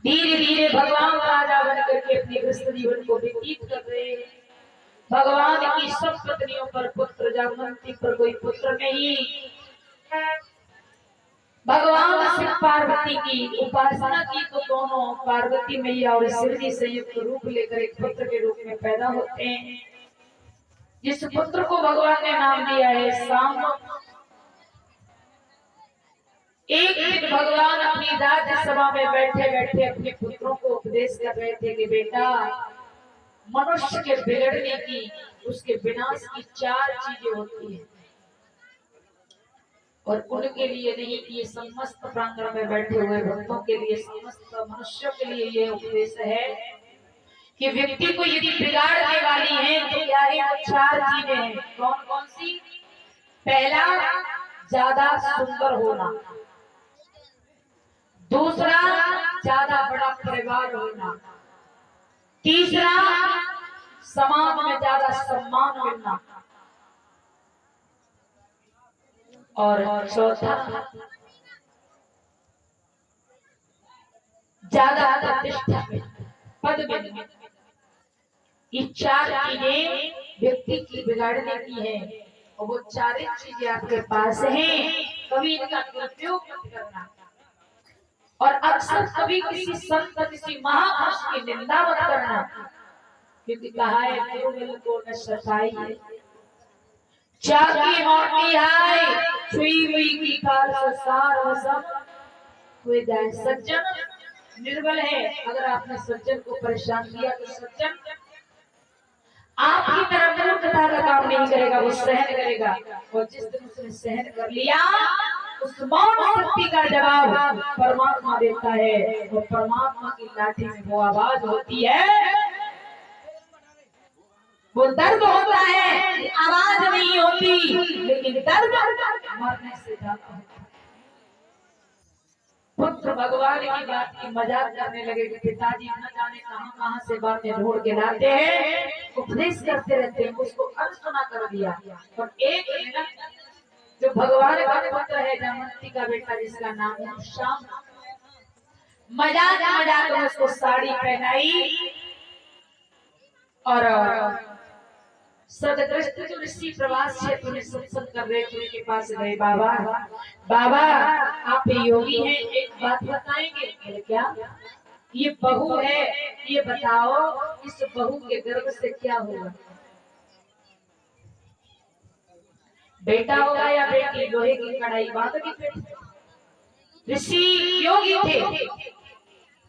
धीरे धीरे भगवान राजा बनकर के अपने गृहस्थ जीवन को व्यतीत कर रहे हैं। भगवान की सब पत्नियों पर पुत्र जामवंती पर कोई पुत्र नहीं। भगवान शिव पार्वती की उपासना की तो दोनों पार्वती मैया और शिव जी संयुक्त रूप लेकर एक पुत्र के रूप में पैदा होते हैं, जिस पुत्र को भगवान ने नाम दिया है शाम। एक दिन भगवान अपनी राज्यसभा में बैठे बैठे अपने पुत्रों को उपदेश कर रहे थे कि बेटा, मनुष्य के बिगड़ने की, उसके विनाश की चार चीजें होती हैं, और उनके लिए नहीं, ये समस्त प्रांगण में बैठे हुए भक्तों के लिए, समस्त मनुष्यों के लिए ये उपदेश है कि व्यक्ति को यदि बिगाड़ने वाली है तो क्या है, वो चार चीजें हैं। कौन कौन सी? पहला, ज्यादा सुंदर होना। दूसरा, ज्यादा बड़ा परिवार होना। तीसरा, समाज में ज्यादा सम्मान मिलना। और चौथा, ज्यादा प्रतिष्ठा पद मिलना। ये चार चीजें व्यक्ति की बिगाड़ने की है, और वो चार चीजें आपके पास हैं, कभी इनका दुरुपयोग मत करना। और अक्सर कभी किसी संत, किसी महापुरुष की निंदा मत करना, क्योंकि कहा है गुरुमिल को न सताई, चाकी मोटी हाय, छुई हुई की काल संसार वसम हुए जाए। सज्जन निर्बल है, अगर आपने सज्जन को परेशान किया तो सज्जन आपकी तरह मूर्खता का काम नहीं करेगा, वो सहन करेगा। और जिस दिन उसने सहन कर लिया, उस मौन शक्ति का जवाब परमात्मा देता है, और परमात्मा की लाठी में वो आवाज होती है, वो दर्द होता है, आवाज नहीं होती, लेकिन दर्द मरने से ज्यादा होता है। पुत्र भगवान की बात की मजाक करने लगे कि पिताजी न जाने कहां कहां से बातें ढूंढ के लाते हैं, उपदेश करते रहते हैं। उसको अनसुना कर दिया। और एक दिन जो भगवान का पुत्र है, जामवंती का बेटा, जिसका नाम है श्याम, मजाक मजाक में उसको साड़ी पहनाई, और सदग्रस्त जो ऋषि प्रवास क्षेत्र में सत्संग कर रहे थे, उनके पास गए। बाबा, बाबा आप योगी हैं, एक बात बताएंगे? क्या? ये बहू है, ये बताओ इस बहू के गर्भ से क्या होगा? बेटा होगा या बेटी? लोहे की कढ़ाई बांध दी बेटी। ऋषि योगी थे,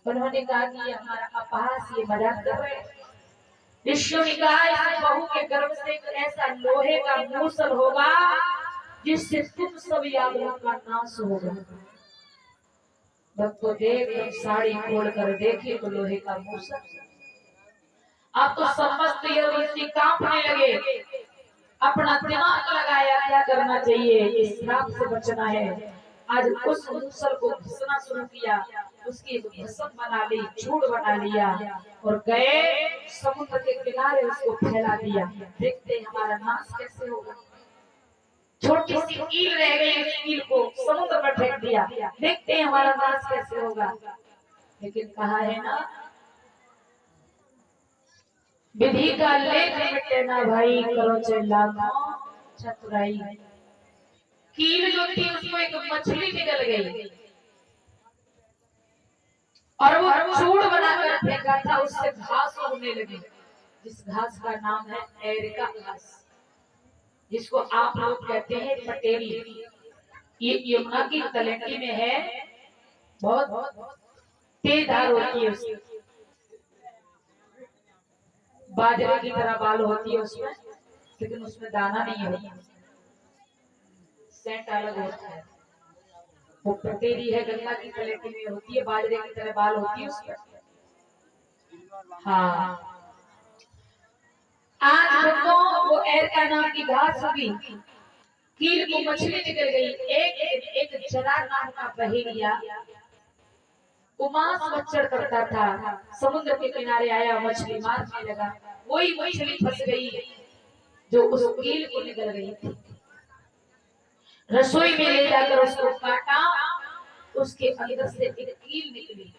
उन्होंने कहा कि ये हमारा अपहास, ये मजाक कर रहे हैं। ऋषियों ने कहा इस बहू के गर्भ से एक ऐसा लोहे का मूसल होगा जिससे तुम सब यादवों का नाश होगा। भक्त को देख साड़ी खोल कर देखे तो लोहे का मूसल। अब तो समस्त ऋषि कांपने लगे, अपना दिमाग लगाया क्या करना चाहिए, इस श्राप से बचना है। आज उस मूसल को घिसना शुरू किया, उसकी भस्म बना ली, चूड़ बना लिया, और गए समुद्र के किनारे उसको फैला दिया। देखते हमारा नाश कैसे होगा। छोटी सी कील रह गई, उस कील को समुद्र में फेंक दिया, देखते हमारा नाश कैसे होगा। लेकिन कहा है ना, विधि का लेख मिटे ना भाई, करो चला चतुराई। कील जो थी उसको एक मछली निकल गई, और वो चूड़ बनाकर फेंका था, उससे घास उगने लगी, जिस घास का नाम है एरिका घास, जिसको आप लोग कहते हैं पटेरी। ये यमुना की तलहटी में है, बहुत तेज धार होती है उसकी, बाजरे की तरह बाल होती है उसमें, लेकिन उसमें दाना नहीं होता, सेंट अलग होता है। वो पटेरी है, गंगा की तलहटी में होती है, बाजरे की तरह बाल होती है उसमें। हाँ, आज तो वो एरिका नाम की घास होगी, कील को मछली निकल गई। एक जरा नाम का बहेड़िया उमास मच्छर करता था, समुद्र के किनारे आया, मछली मारने लगा, वही मछली फंस गई जो उस कील को निकल गई थी। रसोई में ले जाकर उसको काटा, उसके अंदर से एक कील निकली,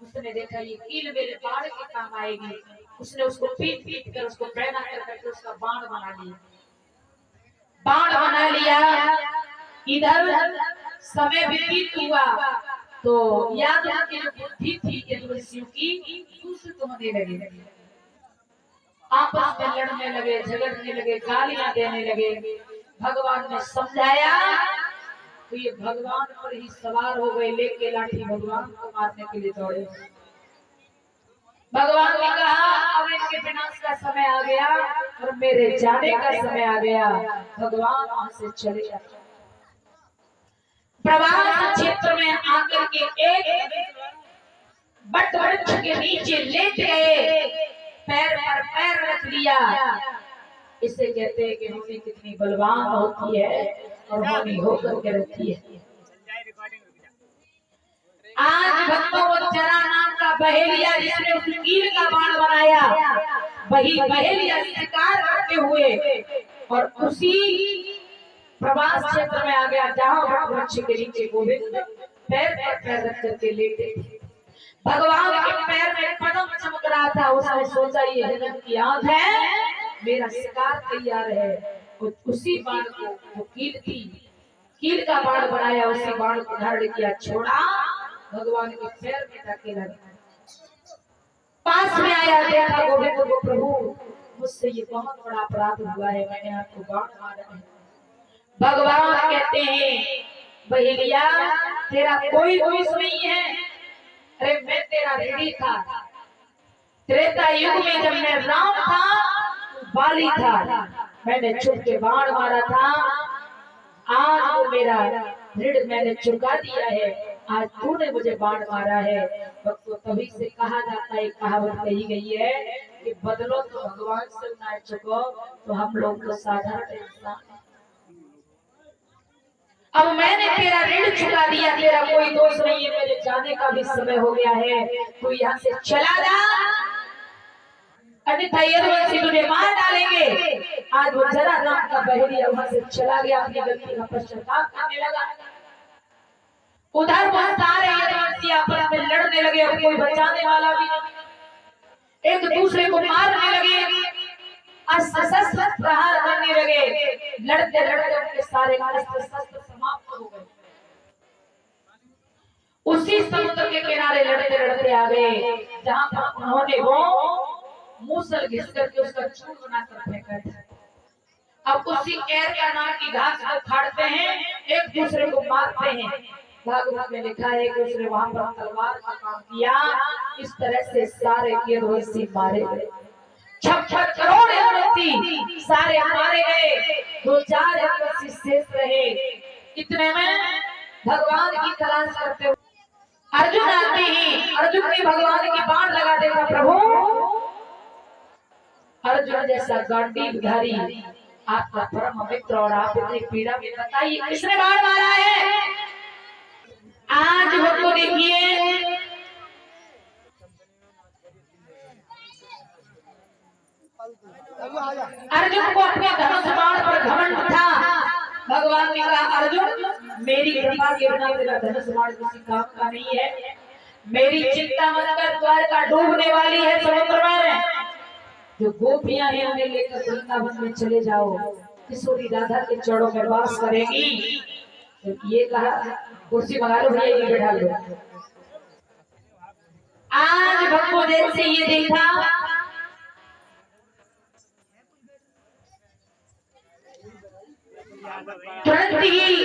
उस उसने देखा ये कील मेरे बाण के काम आएगी, उसने उसको पीट पीट कर उसको पहना कर उसका बाण बना लिया। बाण बना लिया। इधर समय व्यतीत हुआ तो यादव की जो बुद्धि थी यदुवंशियों की दूषित होने लगी, आपस में लड़ने लगे, झगड़ने लगे, गालियां देने लगे। भगवान ने समझाया तो ये भगवान पर ही सवार हो गए, लेके लाठी भगवान को मारने के लिए दौड़े। भगवान ने कहा अब इनके विनाश का समय आ गया और मेरे जाने का समय आ गया। भगवान वहां से चले जाते। प्रवास क्षेत्र में आकर के एक बट वृक्ष के नीचे लेट गए, पैर पर पैर रख लिया। इसे कहते हैं कि होनी कितनी बलवान होती है और होनी होकर के रहती है। आज भक्तों वो जरा नाम का बहेलिया जिसने उस कील का बाण बनाया, वही बहेलिया शिकार करते हुए और उसी प्रवास क्षेत्र में आ गया जहां वृक्ष के नीचे गोविंद पैर पर पैर रख करके लेटे थे। भगवान के पैर में पदम चमक रहा था। उसने सोचा ये हिरण की आंख है, मेरा शिकार तैयार है। उसी बाण को वो कील का बाण बनाया, उसी बाण को धारण किया, छोड़ा, भगवान के पैर में जाके लगा। पास में आया, देखा गोविंद को, प्रभु मुझसे ये बहुत बड़ा अपराध हुआ है, मैंने आपको बाण मारा है। भगवान कहते हैं बहेलिया तेरा कोई दोष नहीं है, अरे मैं तेरा ऋणी था। त्रेता युग में जब मैं राम था बाली था, मैंने छुप के बाण मारा था। आज वो मेरा ऋण मैंने चुका दिया है, आज तूने मुझे बाण मारा है। तो तभी से कहा जाता है, कहावत कही गई है कि बदलो तो भगवान से ना चुको तो हम लोग तो साधारण इंसान। अब मैंने तेरा ऋण चुका दिया, तेरा कोई दोष नहीं है, मेरे जाने का भी समय हो गया है, तू यहाँ से चला जा, अन्यथा यदुवंशी तुझे मार डालेंगे। आज वो जरा नाम का बहेलिया वहां से चला गया, अपनी गलती का पश्चाताप करने लगा। उधर वो सारे यदुवंशी आपस में लड़ने लगे और कोई बचाने वाला भी नहीं, एक दूसरे को मारने लगे, अस्त्र प्रहार करने लगे। लड़ते लड़ते उनके सारे अस्त्र शस्त्र समाप्त हो गए। उसी समुद्र के किनारे लड़ते लड़ते आ गए जहां पर उन्होंने वो मूसल घिस करके उसका चूर बनाकर फेंका था। अब उसी एर का नाम की घास को फाड़ते हैं, एक दूसरे को मारते हैं। भागवत में लिखा है कि उसने वहां पर तलवार का काम किया। इस तरह से सारे यदुवंशी मारे गए, 56 करोड़ यदुवंशी सारे मारे गए, 2-4 यदुवंशी शेष रहे। इतने में भगवान की तलाश करते हुए अर्जुन आते हैं। अर्जुन ने भगवान की बाण लगा देखा, प्रभु अर्जुन जैसा गांडीवधारी आपका परम मित्र और आप इतनी पीड़ा में बताइए किसने बाण मारा है। आज हमको देखिए अर्जुन को अपने धनुष बाण पर घमंड था। भगवान ने कहा अर्जुन मेरी कृपा के बिना तेरा धनुष बाण किसी काम का नहीं है, मेरी चिंता मत कर, द्वारका डूबने वाली है समुद्र में। जो गोपियां हैं उन्हें लेकर वृंदावन में चले जाओ, किशोरी राधा के चरणों में वास करेगी। तो ये कहा कुर्सी मंगा लो भैया, ये बैठा लो। आज भक्तों जैसे ये देखा तुरंत ही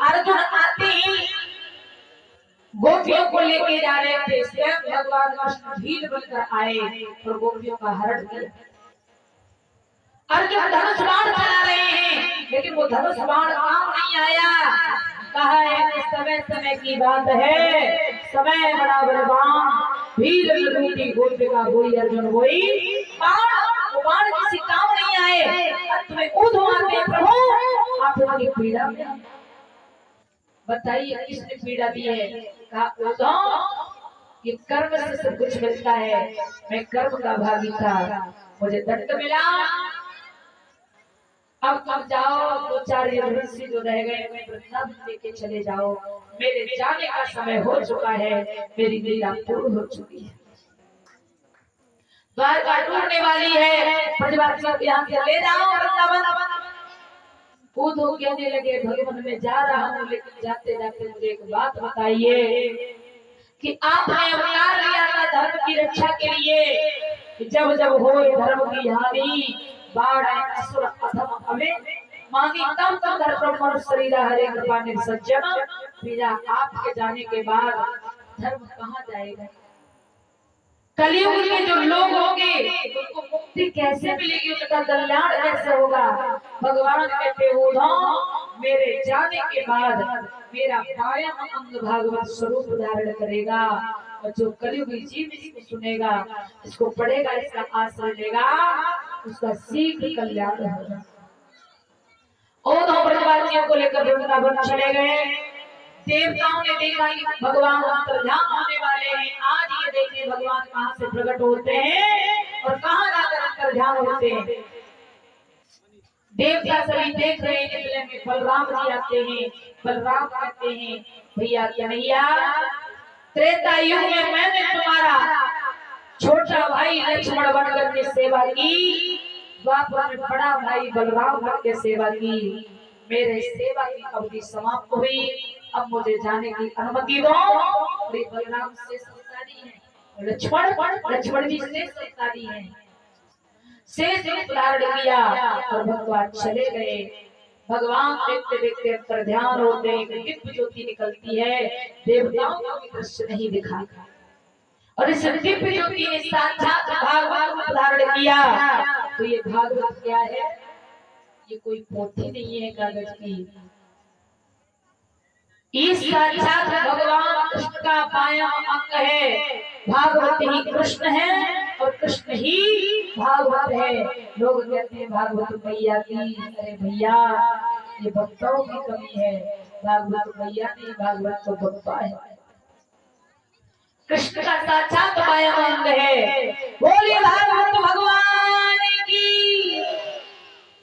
अर्जुन आते ही गोपियों को लेके जा रहे थे। स्वयं भगवान कृष्ण भील बनकर आए और गोपियों का हरण किया। अर्जुन धनुष बाण चला रहे हैं, लेकिन वो धनुष बाण काम नहीं आया। कहा है कि समय समय की बात है, समय बड़ा बलवान, भील विभूति गोपिका वही अर्जुन वही बाण किसी काम नहीं आए। अंत में कूद मारते प्रभु आप उनकी पीड़ा में बताइए किसने पीड़ा दी है। कहा ये कर्म से सब कुछ मिलता है, मैं कर्म का भागी था, मुझे दंड मिला। अब तुम जाओ, दो चार ऋषि जो रह गए उन्हें वृंदावन लेके चले जाओ। मेरे जाने का समय हो चुका है, मेरी लीला पूर्ण हो चुकी है, द्वारका टूटने वाली है, ब्रजवासियों को यहाँ से ले जाओ वृंदावन। उद्धव कहने लगे भगवान मैं जा रहा हूँ, लेकिन जाते जाते मुझे एक बात बताइए कि आपने अवतार लिया था धर्म की रक्षा के लिए, जब जब हो धर्म की हानि, बाढ़ असुर अधम हमें मांगी, तब तब धर्म पर शरीर हरे कृपा सज्जन, फिर आपके जाने के बाद धर्म कहाँ जाएगा? कलयुग के जो लोग होंगे उनको मुक्ति कैसे मिलेगी, उनका कल्याण कैसे होगा? भगवान कहते उद्धव मेरे जाने के बाद मेरा कायम अंग भागवत स्वरूप धारण करेगा, और जो कलयुगी जीव इसको सुनेगा, इसको पढ़ेगा, इसका आश्रय लेगा, उसका शीघ्र कल्याण होगा। उद्धव ब्रजवासियों को लेकर वृंदावन चले गए। देवताओं ने देखा कि भगवान अंतर्धान होने वाले हैं, आज ये देखिए भगवान कहाँ से प्रकट होते हैं और कहाँ जाकर अंतर्धान होते हैं। देवता सभी देख रहे हैं, इसलिए में बलराम जी आते हैं। बलराम कहते हैं भैया कन्हैया, त्रेता युग में मैंने तुम्हारा छोटा भाई लक्ष्मण बनकर के सेवा की, द्वापर में बड़ा भाई बलराम बन के सेवा की, मेरे सेवा की अवधि समाप्त हुई, अब मुझे जाने की अनुमति दो। बलराम से संतानी है, लक्ष्मण जी से संतानी है, शेष रूप धारण किया और भगवान चले गए। भगवान देखते देखते अंतर ध्यान होते हैं, दिव्य ज्योति निकलती है, देवताओं को भी दृश्य नहीं दिखा, और इस दिव्य ज्योति ने साक्षात भागवत रूप धारण किया। तो ये भागवत क्या है? ये कोई पोथी नहीं है कागज की, इस साक्षात भगवान कृष्ण का पाया अंग है। भागवत ही कृष्ण है और कृष्ण ही भागवत है। लोग कहते हैं भागवत मैया की, अरे भैया ये भक्तों की कमी है, भागवत मैया नहीं, भागवत तो भक्ता है, कृष्ण का साक्षात पाया अंग है। बोलिए भागवत